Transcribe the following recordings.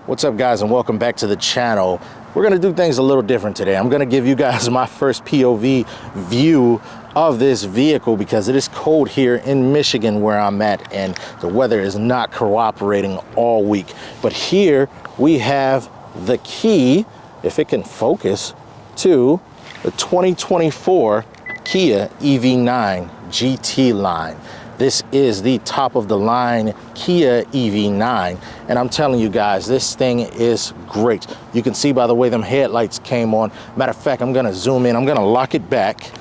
What's up, guys, and welcome back to the channel. We're gonna do things a little different today. I'm gonna give you guys my first POV view of this vehicle because it is cold here in Michigan where I'm at, and the weather is not cooperating all week. But here we have the key, if it can focus, to the 2024 Kia EV9 GT-Line. This is the top of the line Kia EV9, and I'm telling you guys, this thing is great. You can see by the way them headlights came on. Matter of fact, I'm gonna zoom in, I'm gonna lock it back.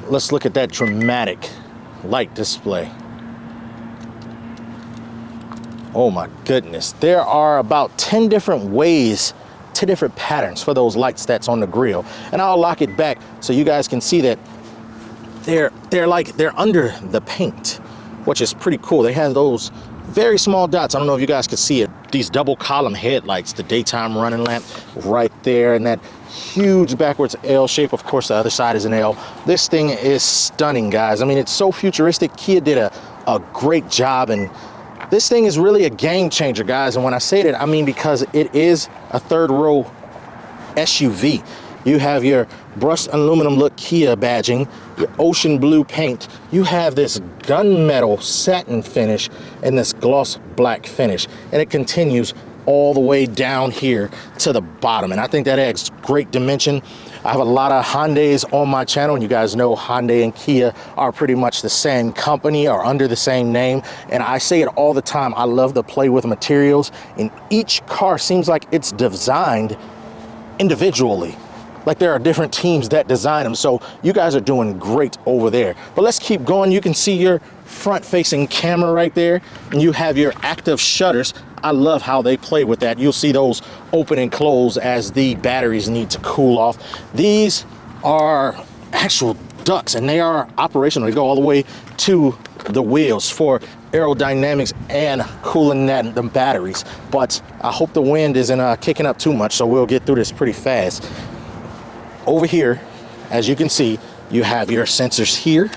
Let's look at that dramatic light display. Oh my goodness. There are about 10 different ways, 10 different patterns for those lights that's on the grill. And I'll lock it back so you guys can see that they're under the paint, which is pretty cool. They have those very small dots. I don't know if you guys can see it. These double column headlights, the daytime running lamp right there, and that huge backwards L shape. Of course, the other side is an L. This thing is stunning, guys. I mean, it's so futuristic. Kia did a great job, and this thing is really a game changer, guys. And when I say that, I mean because it is a third row SUV. You have your brushed aluminum look Kia badging, your ocean blue paint. You have this gunmetal satin finish and this gloss black finish. And it continues all the way down here to the bottom. And I think that adds great dimension. I have a lot of Hyundais on my channel, and you guys know Hyundai and Kia are pretty much the same company or under the same name. And I say it all the time, I love to play with materials. And each car seems like it's designed individually. Like there are different teams that design them. So you guys are doing great over there. But let's keep going. You can see your front facing camera right there. And you have your active shutters. I love how they play with that. You'll see those open and close as the batteries need to cool off. These are actual ducts, and they are operational. They go all the way to the wheels for aerodynamics and cooling the batteries. But I hope the wind isn't kicking up too much, so we'll get through this pretty fast. Over here, as you can see, you have your sensors here,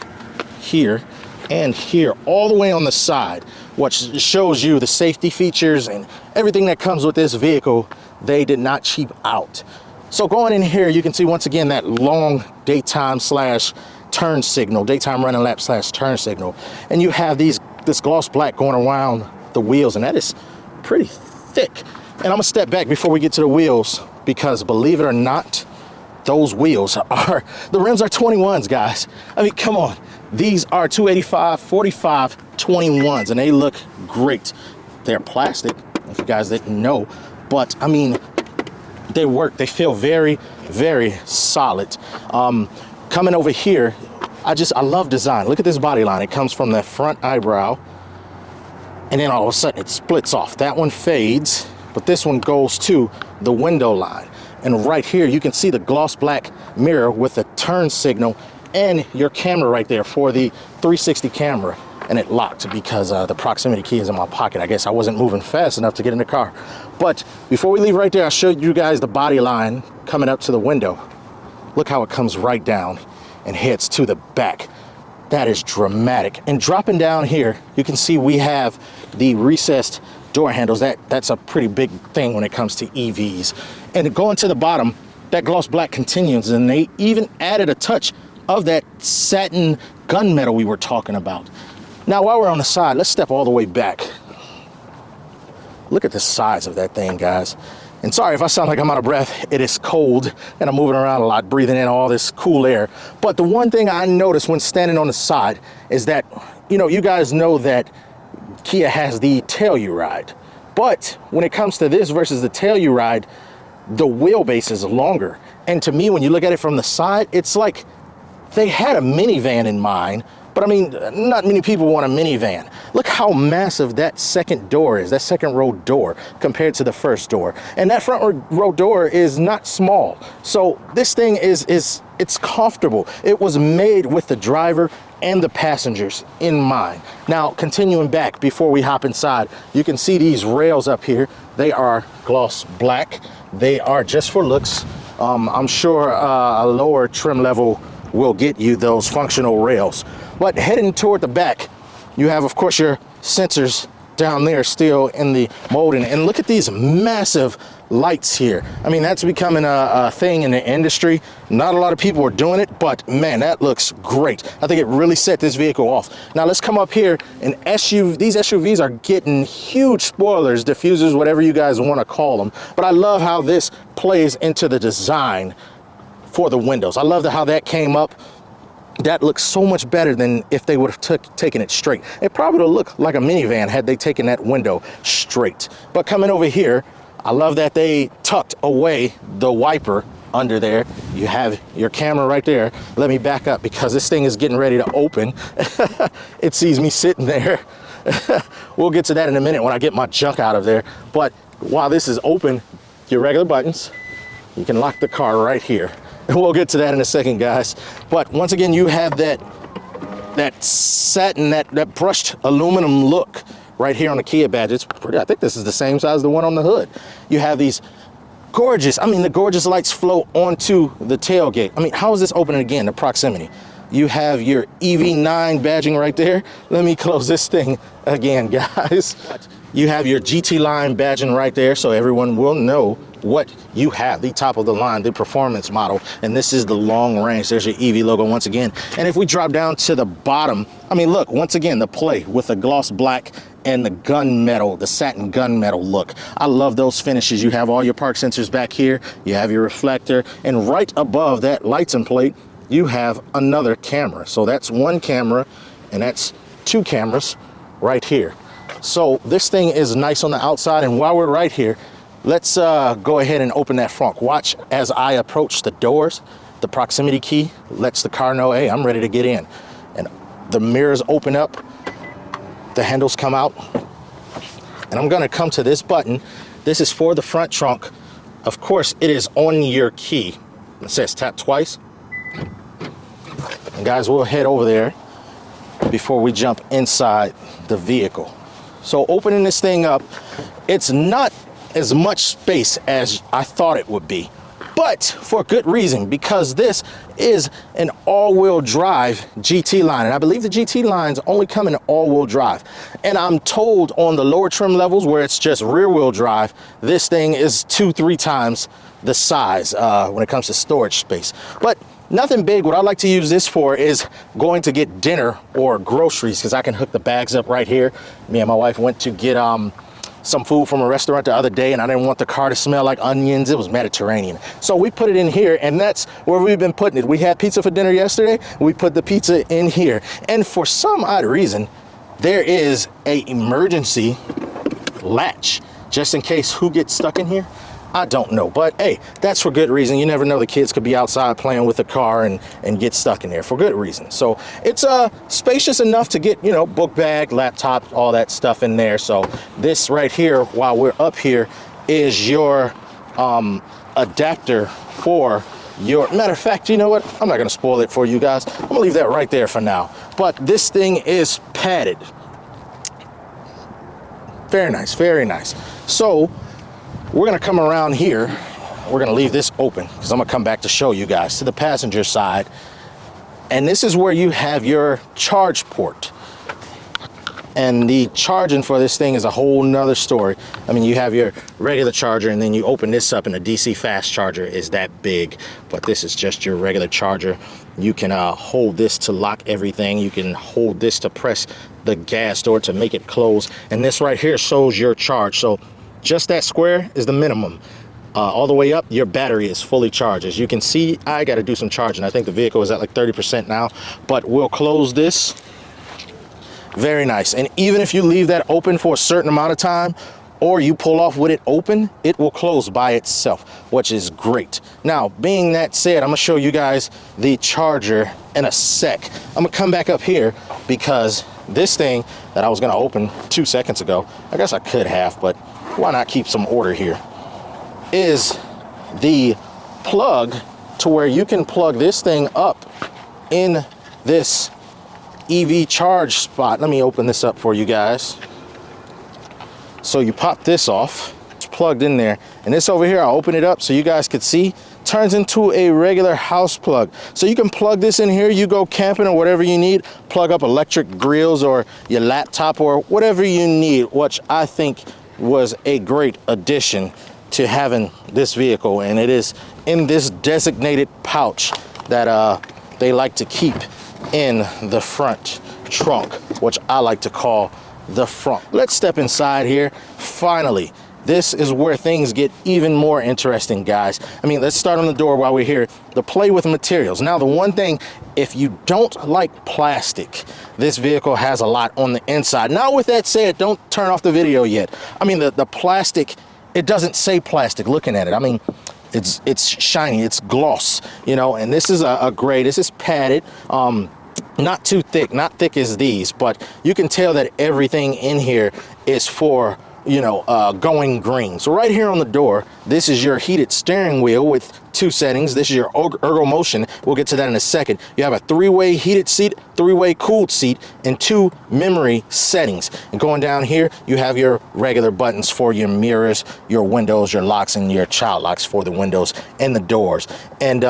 here, and here, all the way on the side, which shows you the safety features and everything that comes with this vehicle. They did not cheap out. So going in here, you can see once again that long daytime slash turn signal, daytime running lap slash turn signal. And you have this gloss black going around the wheels, and that is pretty thick. And I'm gonna step back before we get to the wheels, because believe it or not, those wheels the rims are 21s, guys. I mean, come on. These are 285, 45, 21s, and they look great. They're plastic, if you guys didn't know, but I mean, they work. They feel very, very solid. Coming over here, I love design. Look at this body line. It comes from that front eyebrow, and then all of a sudden it splits off. That one fades, but this one goes to the window line. And right here, you can see the gloss black mirror with the turn signal and your camera right there for the 360 camera. And it locked because the proximity key is in my pocket. I guess I wasn't moving fast enough to get in the car. But before we leave right there, I showed you guys the body line coming up to the window. Look how it comes right down and heads to the back. That is dramatic. And dropping down here, you can see we have the recessed door handles. That's a pretty big thing when it comes to EVs. And going to the bottom, that gloss black continues, and they even added a touch of that satin gunmetal we were talking about. Now, while we're on the side, let's step all the way back. Look at the size of that thing, guys. And sorry if I sound like I'm out of breath. It is cold, and I'm moving around a lot, breathing in all this cool air. But the one thing I noticed when standing on the side is that, you guys know that Kia has the Telluride. But when it comes to this versus the Telluride, the wheelbase is longer. And to me, when you look at it from the side, it's like they had a minivan in mind. But I mean, not many people want a minivan. Look how massive that second door is, that second row door compared to the first door. And that front row door is not small. So this thing it's comfortable. It was made with the driver and the passengers in mind. Now, continuing back before we hop inside, you can see these rails up here. They are gloss black. They are just for looks. I'm sure a lower trim level will get you those functional rails. But heading toward the back, you have, of course, your sensors down there still in the molding. And look at these massive lights here. I mean, that's becoming a thing in the industry. Not a lot of people are doing it, but man, that looks great. I think it really set this vehicle off. Now let's come up here, and these SUVs are getting huge spoilers, diffusers, whatever you guys want to call them. But I love how this plays into the design for the windows. I love how that came up. That looks so much better than if they would have taken it straight. It probably would look like a minivan had they taken that window straight. But coming over here, I love that they tucked away the wiper under there. You have your camera right there. Let me back up because this thing is getting ready to open. It sees me sitting there. We'll get to that in a minute when I get my junk out of there. But while this is open, your regular buttons, you can lock the car right here. And we'll get to that in a second, guys. But once again, you have that satin, that brushed aluminum look right here on the Kia badge. It's pretty, I think this is the same size as the one on the hood. You have these gorgeous, I mean, the gorgeous lights flow onto the tailgate. I mean, how is this opening again, the proximity? You have your EV9 badging right there. Let me close this thing again, guys. You have your GT-Line badging right there, so everyone will know what you have, the top of the line, the performance model. And this is the long range. There's your EV logo once again. And if we drop down to the bottom, I mean, look, once again, the play with the gloss black and the gunmetal, the satin gunmetal look. I love those finishes. You have all your park sensors back here. You have your reflector, and right above that license plate, you have another camera. So that's one camera, and that's two cameras right here. So this thing is nice on the outside. And while we're right here, let's go ahead and open that front. Watch as I approach the doors. The proximity key lets the car know, hey, I'm ready to get in. And the mirrors open up, the handles come out, and I'm gonna come to this button. This is for the front trunk. Of course, it is on your key. It says tap twice. And guys, we'll head over there before we jump inside the vehicle. So opening this thing up, it's not as much space as I thought it would be, but for good reason, because this is an all-wheel drive GT-Line, and I believe the GT-Lines only come in all-wheel drive. And I'm told on the lower trim levels where it's just rear-wheel drive, this thing is 2-3 times the size when it comes to storage space. But nothing big. What I like to use this for is going to get dinner or groceries, because I can hook the bags up right here. Me and my wife went to get some food from a restaurant the other day, and I didn't want the car to smell like onions. It was Mediterranean. So we put it in here, and that's where we've been putting it. We had pizza for dinner yesterday. We put the pizza in here. And for some odd reason, there is an emergency latch, just in case who gets stuck in here. I don't know, but hey, that's for good reason. You never know, the kids could be outside playing with the car and get stuck in there for good reason. So it's spacious enough to get, you know, book bag, laptop, all that stuff in there. So this right here, while we're up here, is your adapter for your, matter of fact, you know what? I'm not gonna spoil it for you guys. I'm gonna leave that right there for now. But this thing is padded. Very nice, very nice. So we're gonna come around here. We're gonna leave this open because I'm gonna come back to show you guys to the passenger side. And this is where you have your charge port. And the charging for this thing is a whole nother story. I mean, you have your regular charger, and then you open this up, and the DC fast charger is that big. But this is just your regular charger. You can hold this to lock everything. You can hold this to press the gas door to make it close. And this right here shows your charge. So just that square is the minimum. All the way up, your battery is fully charged. As you can see, I got to do some charging. I think the vehicle is at like 30% now, but we'll close this. Very nice. And even if you leave that open for a certain amount of time, or you pull off with it open, it will close by itself, which is great. Now, being that said, I'm gonna show you guys the charger in a sec. I'm gonna come back up here because this thing that I was gonna open 2 seconds ago, I guess I could have, but why not keep some order here, is the plug to where you can plug this thing up in this EV charge spot. Let me open this up for you guys. So you pop this off, it's plugged in there, and this over here, I'll open it up so you guys could see. turns into a regular house plug. So you can plug this in here, you go camping or whatever you need, plug up electric grills or your laptop or whatever you need, which I think was a great addition to having this vehicle. And it is in this designated pouch that they like to keep in the front trunk, which I like to call the front. Let's step inside here. Finally, this is where things get even more interesting, guys. I mean, let's start on the door while we're here. The play with materials. Now, the one thing, if you don't like plastic, this vehicle has a lot on the inside. Now, with that said, don't turn off the video yet. I mean, the plastic, it doesn't say plastic looking at it. I mean, it's shiny, it's gloss, you know, and this is a gray, this is padded. Not too thick, not thick as these, but you can tell that everything in here is for, you know, going green. So right here on the door, this is your heated steering wheel with 2 settings. This is your ergo motion. We'll get to that in a second. You have a 3-way heated seat, 3-way cooled seat, and 2 memory settings. And going down here, you have your regular buttons for your mirrors, your windows, your locks, and your child locks for the windows and the doors. And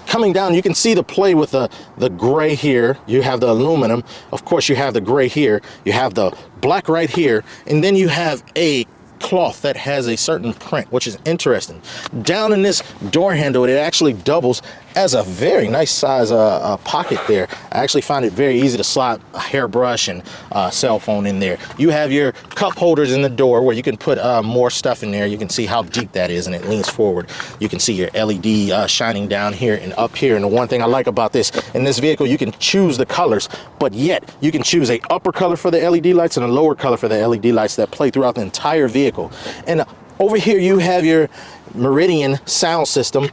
coming down, you can see the play with the gray here. You have the aluminum. Of course, you have the gray here. You have the black right here. And then you have a cloth that has a certain print, which is interesting. Down in this door handle, it actually doubles as a very nice size pocket there. I actually find it very easy to slide a hairbrush and cell phone in there. You have your cup holders in the door where you can put more stuff in there. You can see how deep that is, and it leans forward. You can see your LED shining down here and up here. And the one thing I like about this, in this vehicle, you can choose the colors, but yet you can choose a upper color for the LED lights and a lower color for the LED lights that play throughout the entire vehicle. And over here you have your Meridian sound system,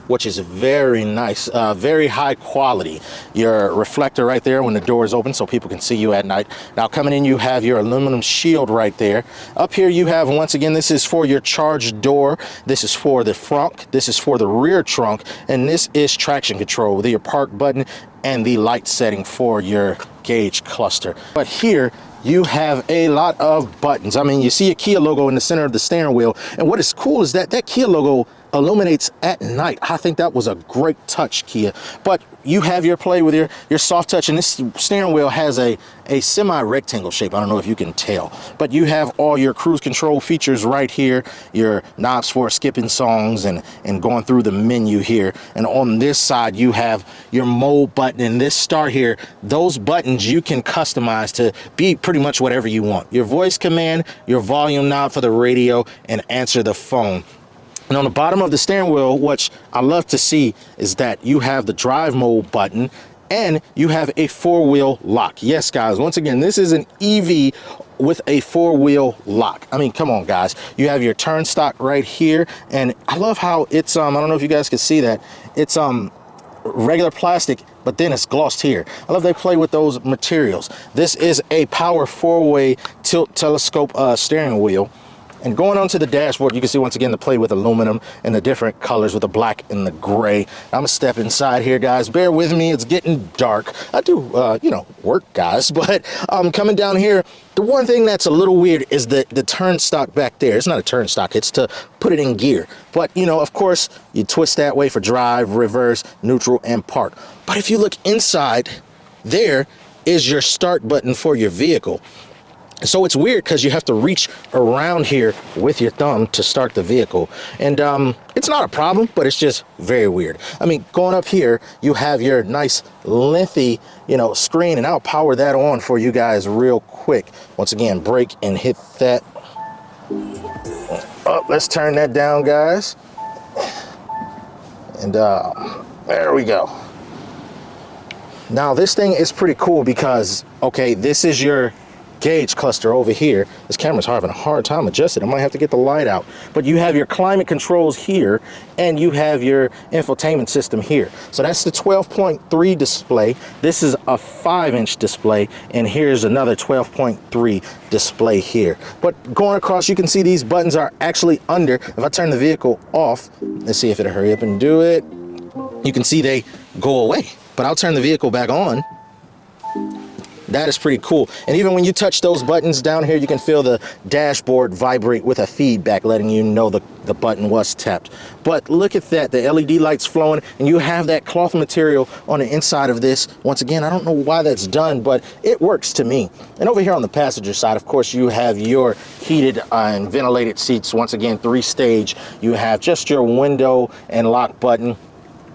which is very nice, very high quality. Your reflector right there when the door is open so people can see you at night. Now coming in, you have your aluminum shield right there. Up here you have, once again, this is for your charge door. This is for the front. This is for the rear trunk. And this is traction control with your park button and the light setting for your gauge cluster. But here, you have a lot of buttons. I mean, you see a Kia logo in the center of the steering wheel. And what is cool is that Kia logo illuminates at night. I think that was a great touch, Kia. But you have your play with your soft touch, and this steering wheel has a semi-rectangle shape. I don't know if you can tell, but you have all your cruise control features right here, your knobs for skipping songs and going through the menu here. And on this side, you have your mode button and this start here. Those buttons you can customize to be pretty much whatever you want. Your voice command, your volume knob for the radio, and answer the phone. And on the bottom of the steering wheel, which I love to see, is that you have the drive mode button and you have a 4-wheel lock. Yes, guys, once again, this is an EV with a 4-wheel lock. I mean, come on, guys. You have your turn stock right here. And I love how it's, I don't know if you guys can see that. It's regular plastic, but then it's glossed here. I love they play with those materials. This is a power 4-way tilt telescope steering wheel. And going onto the dashboard, you can see once again the play with aluminum and the different colors with the black and the gray. I'm gonna step inside here, guys. Bear with me, it's getting dark. I do, you know, work, guys. But coming down here, the one thing that's a little weird is the turn stock back there. It's not a turn stock, it's to put it in gear. But, you know, of course, you twist that way for drive, reverse, neutral, and park. But if you look inside, there is your start button for your vehicle. So it's weird because you have to reach around here with your thumb to start the vehicle. And it's not a problem, but it's just very weird. I mean, going up here, you have your nice lengthy, you know, screen, and I'll power that on for you guys real quick. Once again, brake and hit that. Oh, let's turn that down, guys. And there we go. Now this thing is pretty cool because, okay, this is your gauge cluster over here. This camera's having a hard time adjusting. I might have to get the light out. But you have your climate controls here, and you have your infotainment system here. So that's the 12.3 display. This is a 5-inch display, and here's another 12.3 display here. But going across, you can see these buttons are actually under. If I turn the vehicle off, let's see if it'll hurry up and do it. You can see they go away. But I'll turn the vehicle back on. That is pretty cool. And even when you touch those buttons down here, you can feel the dashboard vibrate with a feedback, letting you know the button was tapped. But look at that, the LED lights flowing, and you have that cloth material on the inside of this. Once again, I don't know why that's done, but it works to me. And over here on the passenger side, of course, you have your heated and ventilated seats. Once again, 3-stage. You have just your window and lock button.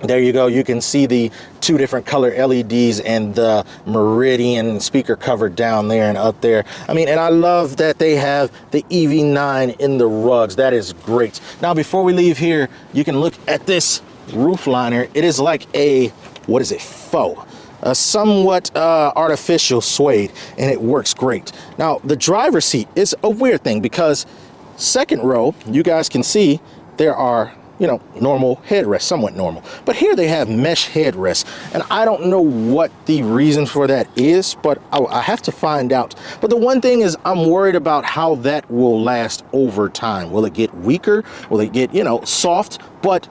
There you go. You can see the 2 different color LEDs and the Meridian speaker cover down there and up there. I mean, and I love that they have the EV9 in the rugs. That is great. Now, before we leave here, you can look at this roof liner. It is like a, what is it, faux? A somewhat artificial suede, and it works great. Now, the driver's seat is a weird thing because second row, you guys can see there are, you know, normal headrests, somewhat normal. But here they have mesh headrests, and I don't know what the reason for that is, but I have to find out. But the one thing is, I'm worried about how that will last over time. Will it get weaker? Will it get, you know, soft? But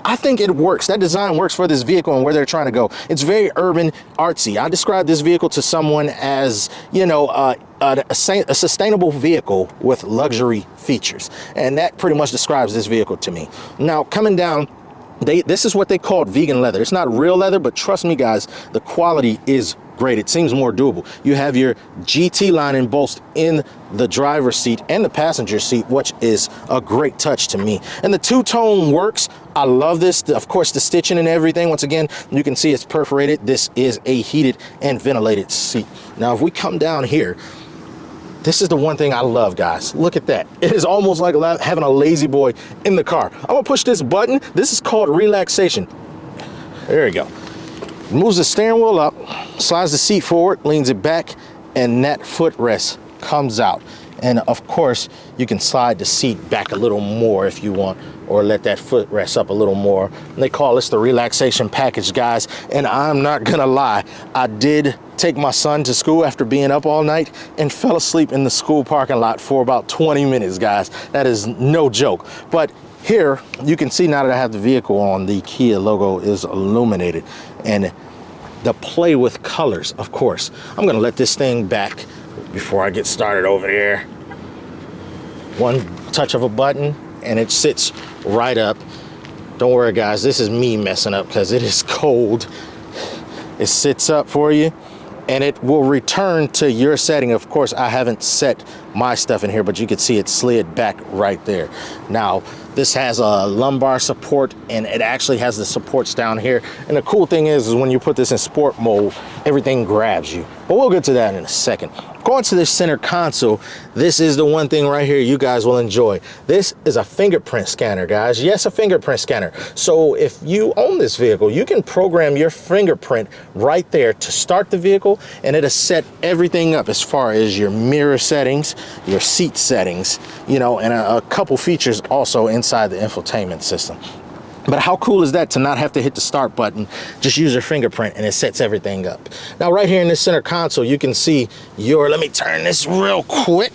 I think it works. That design works for this vehicle and where they're trying to go. It's very urban, artsy. I describe this vehicle to someone as, you know, a sustainable vehicle with luxury features. And that pretty much describes this vehicle to me. Now, coming down, this is what they called vegan leather. It's not real leather, but trust me, guys, the quality is great. It seems more doable. You have your GT-Line embossed in the driver's seat and the passenger seat, which is a great touch to me. And the 2-tone works. I love this. Of course, the stitching and everything. Once again, you can see it's perforated. This is a heated and ventilated seat. Now, if we come down here, this is the one thing I love, guys. Look at that. It is almost like having a lazy boy in the car. I'm gonna push this button. This is called relaxation. There you go. Moves the steering wheel up, slides the seat forward, leans it back, and that footrest comes out. And of course, you can slide the seat back a little more if you want, or let that footrest up a little more. They call this the relaxation package, guys. And I'm not gonna lie, I did take my son to school after being up all night and fell asleep in the school parking lot for about 20 minutes, guys. That is no joke. But here, you can see now that I have the vehicle on, the Kia logo is illuminated. And the play with colors, of course. I'm gonna let this thing back before I get started over there. One touch of a button and it sits right up. Don't worry, guys, this is me messing up because it is cold. It sits up for you and it will return to your setting. Of course, I haven't set my stuff in here, but you can see it slid back right there. Now, this has a lumbar support and it actually has the supports down here. And the cool thing is when you put this in sport mode, everything grabs you. But we'll get to that in a second. Going to this center console, this is the one thing right here you guys will enjoy. This is a fingerprint scanner, guys. Yes, a fingerprint scanner. So if you own this vehicle, you can program your fingerprint right there to start the vehicle, and it'll set everything up as far as your mirror settings, your seat settings, you know, and a couple features also inside the infotainment system. But how cool is that to not have to hit the start button, just use your fingerprint and it sets everything up. Now right here in this center console, you can see your, let me turn this real quick.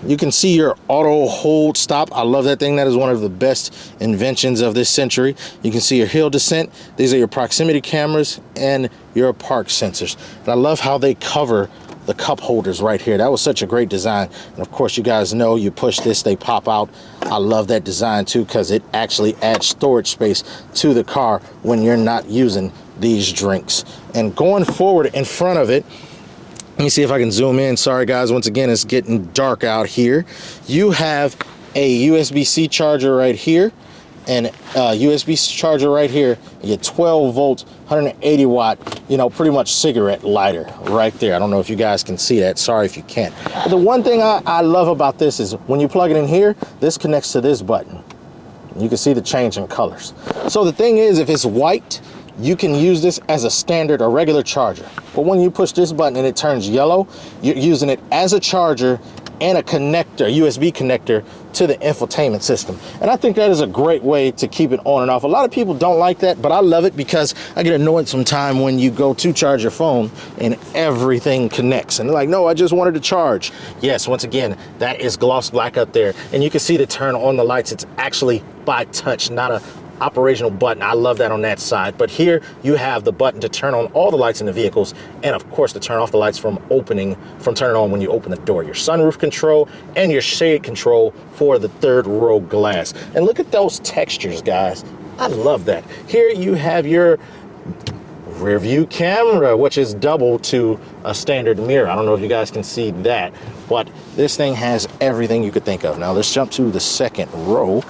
You can see your auto hold stop. I love that thing. That is one of the best inventions of this century. You can see your hill descent. These are your proximity cameras and your park sensors. And I love how they cover the cup holders right here. That was such a great design. And of course, you guys know you push this, they pop out. I love that design too, because it actually adds storage space to the car when you're not using these drinks. And going forward in front of it, let me see if I can zoom in. Sorry guys, once again, it's getting dark out here. You have a USB-C charger right here and a USB charger right here. You get 12 volt, 180 watt, you know, pretty much cigarette lighter right there. I don't know if you guys can see that. Sorry if you can't. But the one thing I love about this is when you plug it in here, this connects to this button. You can see the change in colors. So the thing is, if it's white, you can use this as a standard or regular charger. But when you push this button and it turns yellow, you're using it as a charger and a connector, USB connector to the infotainment system. And I think that is a great way to keep it on and off. A lot of people don't like that, but I love it because I get annoyed sometimes when you go to charge your phone and everything connects. And they're like, no, I just wanted to charge. Yes, once again, that is gloss black up there. And you can see to turn on the lights, it's actually by touch, not a operational button. I love that on that side. But here you have the button to turn on all the lights in the vehicles, and of course to turn off the lights from turning on when you open the door. Your sunroof control and your shade control for the third row glass. And look at those textures, guys. I love that. Here you have your rear view camera, which is double to a standard mirror. I don't know if you guys can see that, but this thing has everything you could think of. Now let's jump to the second row.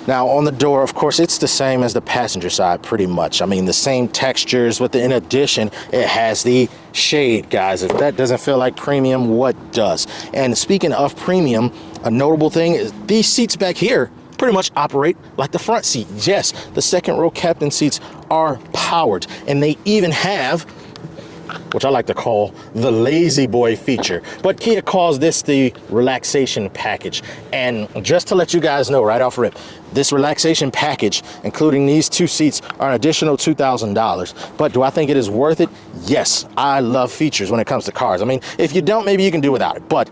Now on the door, of course, it's the same as the passenger side pretty much. I mean, the same textures, but in addition, it has the shade, guys. If that doesn't feel like premium, what does? And speaking of premium, a notable thing is these seats back here pretty much operate like the front seat. Yes, the second row captain seats are powered, and they even have, which I like to call the lazy boy feature, but Kia calls this the relaxation package. And just to let you guys know right off rip, this relaxation package, including these two seats, are an additional $2,000. But do I think it is worth it? Yes, I love features when it comes to cars. I mean, if you don't, maybe you can do without it, but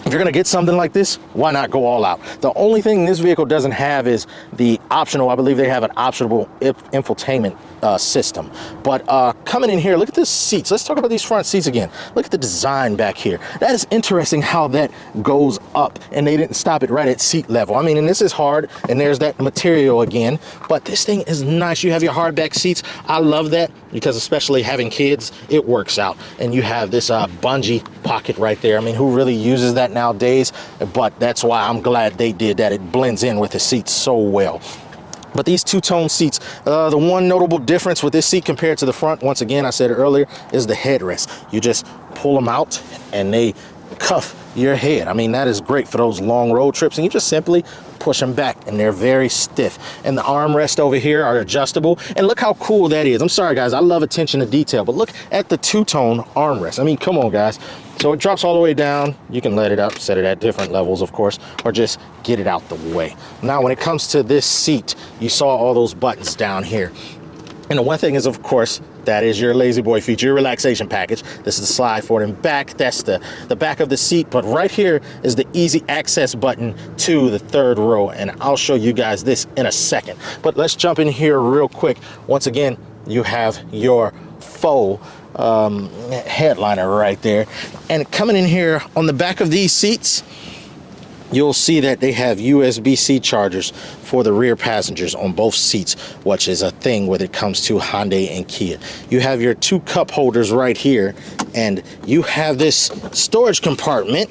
if you're gonna get something like this, why not go all out? The only thing this vehicle doesn't have is the optional, I believe they have an optional infotainment system. But coming in here, look at the seats. Let's talk about these front seats again. Look at the design back here. That is interesting how that goes up, and they didn't stop it right at seat level. I mean, and this is hard, and there's that material again, but this thing is nice. You have your hardback seats. I love that because especially having kids, it works out. And you have this bungee pocket right there. I mean, who really uses that nowadays? But that's why I'm glad they did that. It blends in with the seats so well. But these two-tone seats, the one notable difference with this seat compared to the front, once again, I said it earlier, is the headrest. You just pull them out and they cuff your head. I mean, that is great for those long road trips, and you just simply push them back and they're very stiff. And the armrests over here are adjustable, and look how cool that is. I'm sorry guys, I love attention to detail, but look at the two-tone armrest. I mean, come on guys. So it drops all the way down. You can let it up, set it at different levels, of course, or just get it out the way. Now, when it comes to this seat, you saw all those buttons down here. And the one thing is, of course, that is your lazy boy feature, your relaxation package. This is the slide forward and back. That's the back of the seat. But right here is the easy access button to the third row. And I'll show you guys this in a second. But let's jump in here real quick. Once again, you have your faux headliner right there. And coming in here on the back of these seats, you'll see that they have USB-C chargers for the rear passengers on both seats, which is a thing when it comes to Hyundai and Kia. You have your two cup holders right here, and you have this storage compartment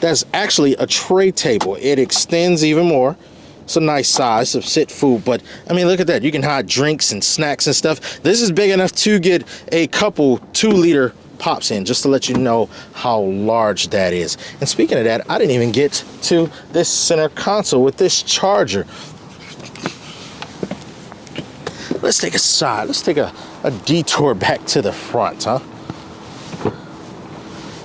that's actually a tray table. It extends even more. It's a nice size to sit food, but I mean, look at that. You can hide drinks and snacks and stuff. This is big enough to get a couple 2-liter pops in, just to let you know how large that is. And speaking of that, I didn't even get to this center console with this charger. Let's take a detour back to the front, huh?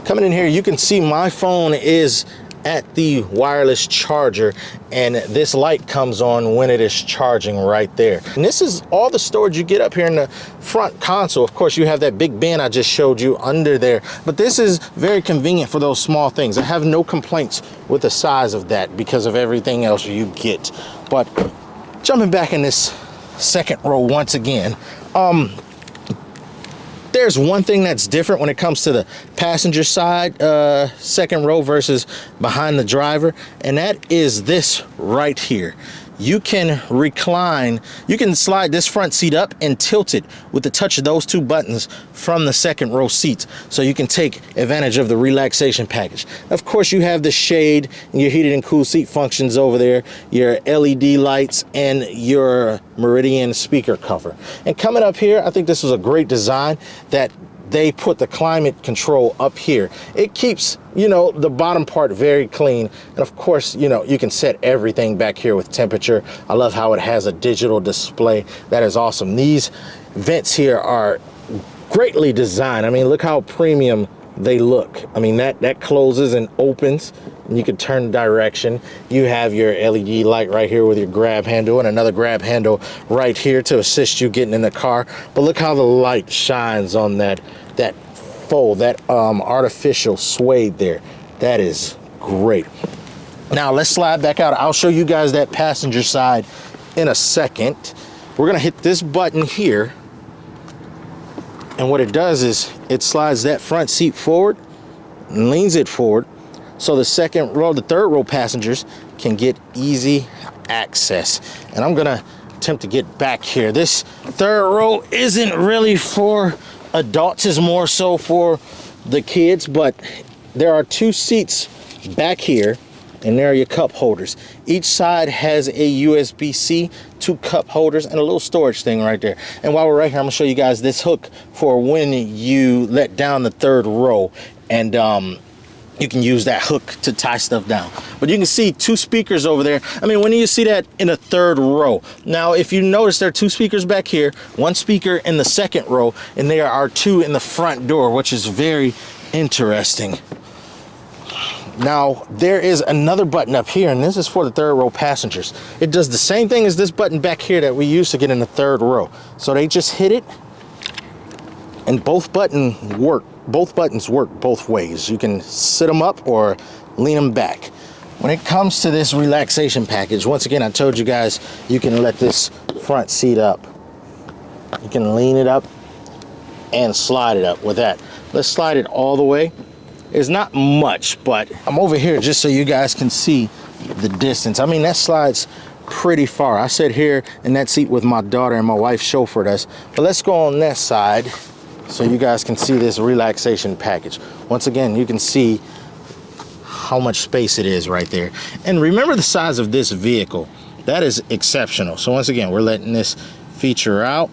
Coming in here, you can see my phone is at the wireless charger, and this light comes on when it is charging right there. And this is all the storage you get up here in the front console. Of course, you have that big bin I just showed you under there, but this is very convenient for those small things. I have no complaints with the size of that because of everything else you get. But jumping back in this second row once again, there's one thing that's different when it comes to the passenger side second row versus behind the driver, and that is this right here. You can recline, you can slide this front seat up and tilt it with the touch of those two buttons from the second row seats, so you can take advantage of the relaxation package. Of course, you have the shade and your heated and cool seat functions over there, your LED lights, and your Meridian speaker cover. And coming up here, I think this was a great design that they put the climate control up here. It keeps, you know, the bottom part very clean. And of course, you know, you can set everything back here with temperature. I love how it has a digital display. That is awesome. These vents here are greatly designed. I mean, look how premium they look. I mean, that closes and opens, and you can turn direction. You have your LED light right here with your grab handle, and another grab handle right here to assist you getting in the car. But look how the light shines on that faux, that artificial suede there. That is great. Now let's slide back out. I'll show you guys that passenger side in a second. We're gonna hit this button here, and what it does is it slides that front seat forward and leans it forward, so the second row, the third row passengers can get easy access. And I'm gonna attempt to get back here. This third row isn't really for adults, it's more so for the kids, but there are 2 seats back here, and there are your cup holders. Each side has a USB-C, 2 cup holders, and a little storage thing right there. And while we're right here, I'm gonna show you guys this hook for when you let down the third row, and you can use that hook to tie stuff down. But you can see 2 speakers over there. I mean, when do you see that in a third row? Now, if you notice, there are 2 speakers back here, 1 speaker in the second row, and there are 2 in the front door, which is very interesting. Now, there is another button up here, and this is for the third row passengers. It does the same thing as this button back here that we use to get in the third row. So they just hit it, and both buttons work both ways. You can sit them up or lean them back. When it comes to this relaxation package, once again, I told you guys, you can let this front seat up. You can lean it up and slide it up with that. Let's slide it all the way. It's not much, but I'm over here just so you guys can see the distance. I mean, that slides pretty far. I sit here in that seat with my daughter, and my wife chauffeured us. But let's go on that side so you guys can see this relaxation package. Once again, you can see how much space it is right there. And remember the size of this vehicle. That is exceptional. So once again, we're letting this feature out.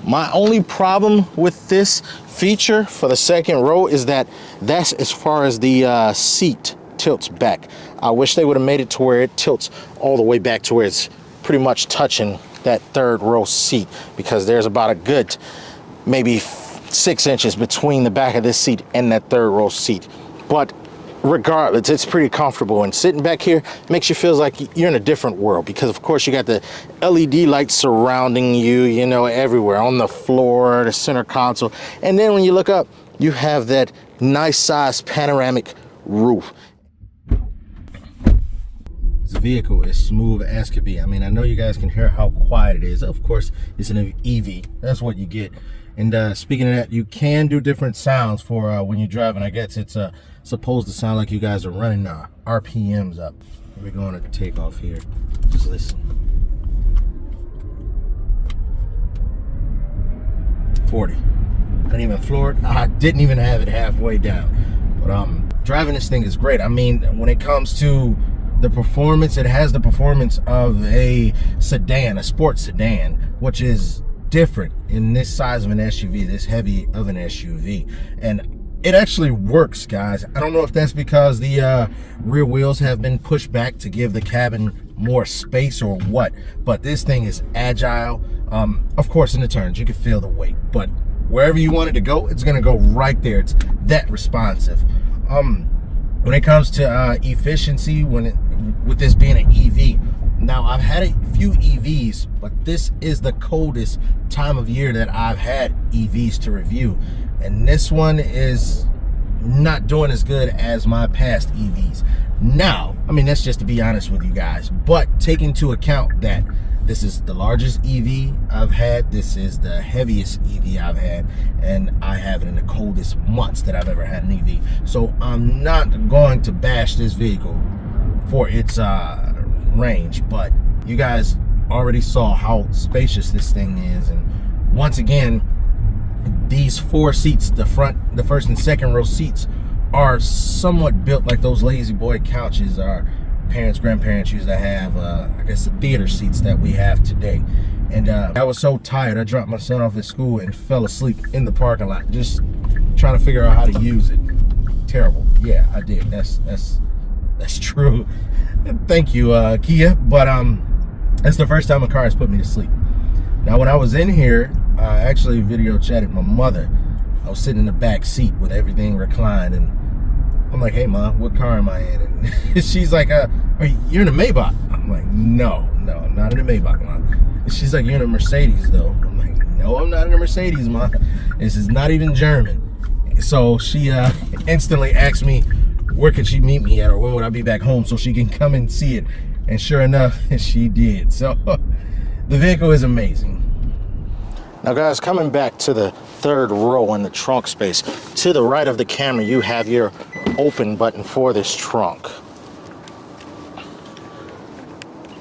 My only problem with this feature for the second row is that's as far as the seat tilts back. I wish they would have made it to where it tilts all the way back to where it's pretty much touching that third row seat, because there's about a good maybe 6 inches between the back of this seat and that third row seat. But regardless, it's pretty comfortable, and sitting back here makes you feel like you're in a different world, because of course you got the LED lights surrounding you, you know, everywhere, on the floor, the center console, and then when you look up, you have that nice sized panoramic roof. This vehicle is smooth as could be. I mean, I know you guys can hear how quiet it is. Of course, it's an EV. That's what you get. And speaking of that, you can do different sounds for when you're driving. I guess it's supposed to sound like you guys are running RPMs up. We're going to take off here. Just listen. 40. Didn't even floor it. I didn't even have it halfway down. But driving this thing is great. I mean, when it comes to the performance, it has the performance of a sedan, a sports sedan, which is different in this size of an SUV, this heavy of an SUV. And it actually works, guys. I don't know if that's because the rear wheels have been pushed back to give the cabin more space or what, but this thing is agile. Of course, in the turns, you can feel the weight, but wherever you want it to go, it's gonna go right there. It's that responsive. When it comes to efficiency, with this being an EV, now I've had a few EVs, but this is the coldest time of year that I've had EVs to review, and this one is not doing as good as my past EVs. Now, I mean, that's just to be honest with you guys, but take into account that this is the largest EV I've had, this is the heaviest EV I've had, and I have it in the coldest months that I've ever had an EV. So I'm not going to bash this vehicle for its range, but you guys already saw how spacious this thing is. And once again, these 4 seats, the first and second row seats, are somewhat built like those lazy boy couches our parents, grandparents used to have, I guess the theater seats that we have today. And I was so tired, I dropped my son off at school and fell asleep in the parking lot, just trying to figure out how to use it. Terrible. Yeah, I did. That's true. Thank you, Kia. But that's the first time a car has put me to sleep. Now, when I was in here, I actually video chatted my mother. I was sitting in the back seat with everything reclined, and I'm like, "Hey, Mom, what car am I in?" And she's like, "You're in a Maybach." I'm like, No, I'm not in a Maybach, Mom." And she's like, "You're in a Mercedes, though." I'm like, "No, I'm not in a Mercedes, Mom. This is not even German." So she instantly asked me, where could she meet me at, or when would I be back home so she can come and see it. And sure enough, she did. So the vehicle is amazing. Now guys, coming back to the third row in the trunk space, to the right of the camera, you have your open button for this trunk.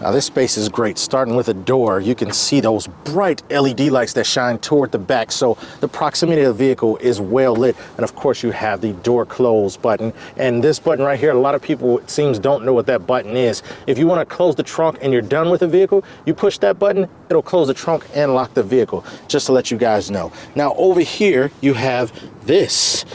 Now this space is great. Starting with the door, you can see those bright LED lights that shine toward the back, so the proximity of the vehicle is well lit. And of course you have the door close button, and this button right here, a lot of people, it seems, don't know what that button is. If you want to close the trunk and you're done with the vehicle, you push that button, it'll close the trunk and lock the vehicle, just to let you guys know. Now over here you have this.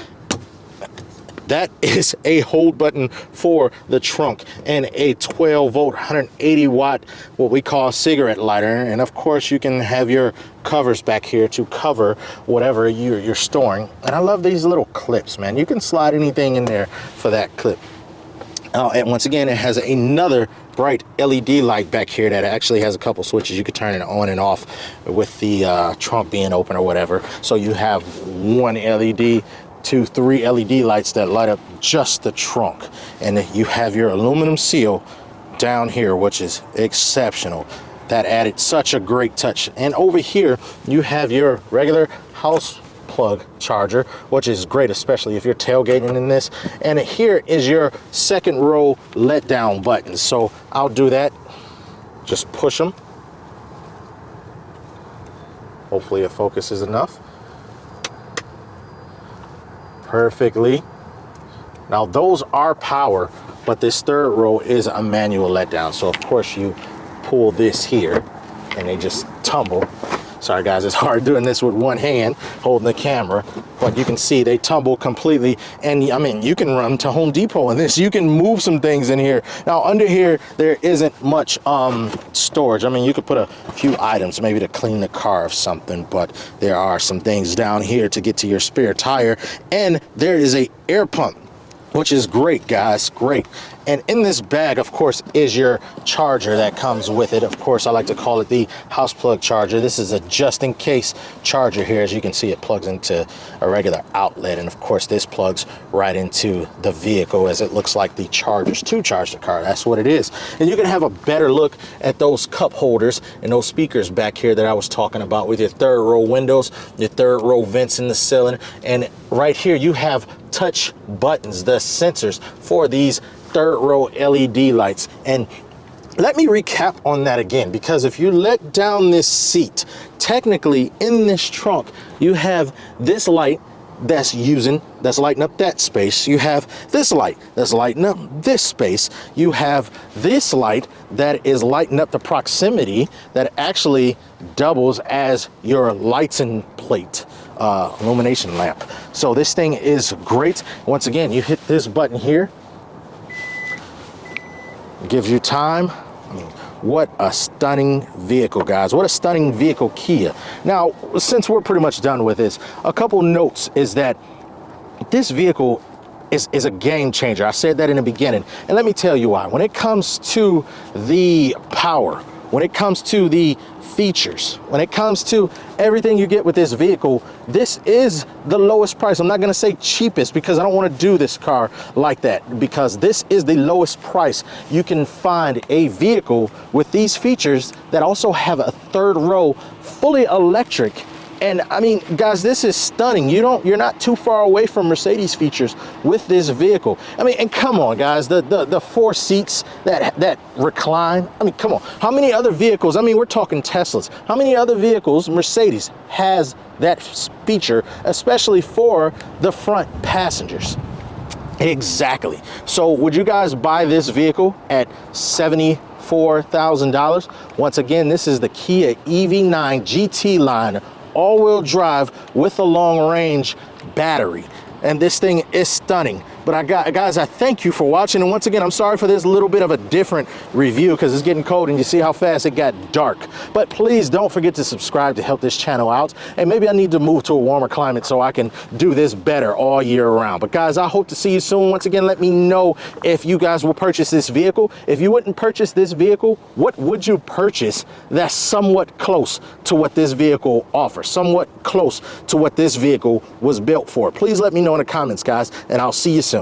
That is a hold button for the trunk, and a 12-volt, 180-watt, what we call cigarette lighter. And of course, you can have your covers back here to cover whatever you're storing. And I love these little clips, man. You can slide anything in there for that clip. And once again, it has another bright LED light back here that actually has a couple switches. You could turn it on and off with the trunk being open or whatever. So you have one LED, 2, 3 LED lights that light up just the trunk, and you have your aluminum seal down here, which is exceptional. That added such a great touch. And over here you have your regular house plug charger, which is great, especially if you're tailgating in this. And here is your second row let down button. So I'll do that. Just push them. Hopefully it focuses enough. Perfectly. Now those are power, but this third row is a manual letdown. So of course you pull this here and they just tumble. Sorry guys, it's hard doing this with one hand holding the camera, but you can see they tumble completely. And I mean, you can run to Home Depot in this. You can move some things in here. Now under here, there isn't much storage. I mean, you could put a few items, maybe to clean the car or something, but there are some things down here to get to your spare tire. And there is a air pump, which is great, guys, great. And in this bag, of course, is your charger that comes with it. Of course, I like to call it the house plug charger. This is a just-in-case charger here. As you can see, it plugs into a regular outlet. And of course, this plugs right into the vehicle, as it looks like the chargers to charge the car. That's what it is. And you can have a better look at those cup holders and those speakers back here that I was talking about, with your third row windows, your third row vents in the ceiling. And right here, you have touch buttons, the sensors for these third row LED lights. And let me recap on that again, because if you let down this seat, technically in this trunk, you have this light that's lighting up that space. You have this light that's lighting up this space. You have this light that is lighting up the proximity, that actually doubles as your lighting plate, illumination lamp. So this thing is great. Once again, you hit this button here, it gives you time. I mean, what a stunning vehicle, guys. What a stunning vehicle, Kia. Now, since we're pretty much done with this, a couple notes is that this vehicle is a game changer. I said that in the beginning, and let me tell you why. When it comes to the power, when it comes to the features, when it comes to everything you get with this vehicle, this is the lowest price. I'm not going to say cheapest, because I don't want to do this car like that, because this is the lowest price you can find a vehicle with these features that also have a third row, fully electric. And I mean, guys, this is stunning. You're not too far away from Mercedes features with this vehicle. I mean, and come on, guys, the 4 seats that recline. I mean, come on. How many other vehicles? I mean, we're talking Teslas. How many other vehicles Mercedes has that feature, especially for the front passengers? Exactly. So would you guys buy this vehicle at $74,000? Once again, this is the Kia EV9 GT-Line, all-wheel drive with a long-range battery. And this thing is stunning. But guys, I thank you for watching. And once again, I'm sorry for this little bit of a different review, because it's getting cold and you see how fast it got dark. But please don't forget to subscribe to help this channel out. And maybe I need to move to a warmer climate so I can do this better all year round. But guys, I hope to see you soon. Once again, let me know if you guys will purchase this vehicle. If you wouldn't purchase this vehicle, what would you purchase that's somewhat close to what this vehicle offers, somewhat close to what this vehicle was built for? Please let me know in the comments, guys, and I'll see you soon.